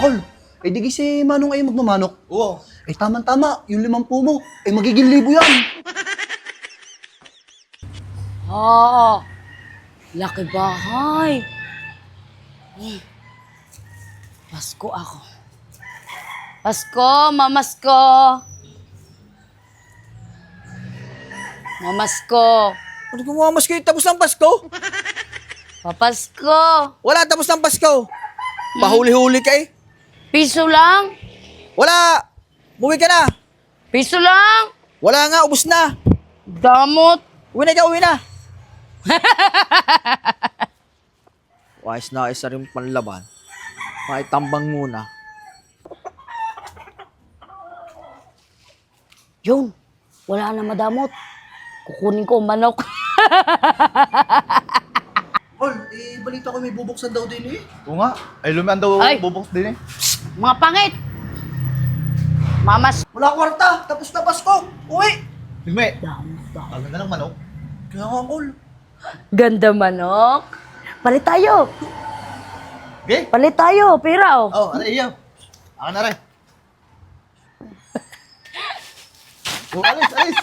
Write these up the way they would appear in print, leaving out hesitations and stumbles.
Angkol, di kasi Manong ay magmamanok. Oo. Tama-tama, yung 50 mo, magiging 1,000 yan. Laki bahay. Pasko ako. Pasko, mamasko. Mamasko. Ano gumamas kayo? Tapos ng Pasko? Papasko. Wala, tapos ng Pasko. Pahuli-huli ka eh. Piso lang. Wala. Buwi ka na. Piso lang. Wala nga, ubus na. Damot. Uwi na ka, uwi na. Wais na isa rin panlaban. Makitambang muna. Yun. Wala na madamot. Kukunin ko ang manok. Angkol, balita ko may bubuksan daw din eh. Oo nga. Ay, lumian daw Ay. bubuks din eh. Mga pangit. Mamas. Wala kwarta, tapos na Pasko. Uwi! Ligme, Damot. ang ganda ng manok. Kaya nga, Angkol. Ganda manok. Palit tayo. Okay? Palit tayo. Pira oh. Oh, aray, iyo. Akin na rin. Oh, alis.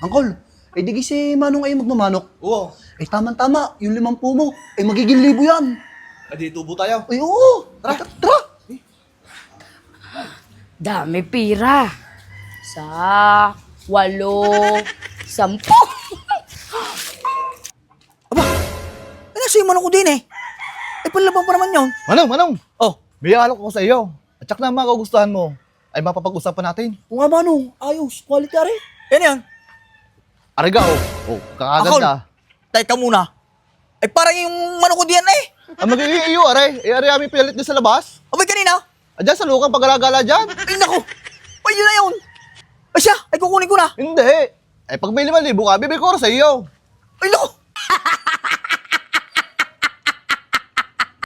Angkol, di kasi Manong ay magmamanok. Oo. Tama-tama, yung 50 mo, magiging 1,000 yan. Adi, tubo tayo. Ay, oo. Tara, tara. Dami pira. 8, 10. Ano sa'yo manok ko din eh? Panlaban pa naman yun. Manong. Oh. May alok ko sa iyo. At saka na mga kagustuhan mo, ay mapapag-usapan natin. Oo nga, Manong. Ayos, quality rin. Yan yan. Ariga, oh. Oh, kakaganda. Teka muna. Parang yung manok ko diyan eh. Ang magiging iyo, aray. Aray, aming pilit din sa labas. Abay kanina. Diyan sa lukang pag-alagala dyan. Ay naku. Ay yun na yun. Ay siya, kukunin ko na. Hindi. Pag may 5,000 ka, bibig ko rin sa iyo. Ay naku.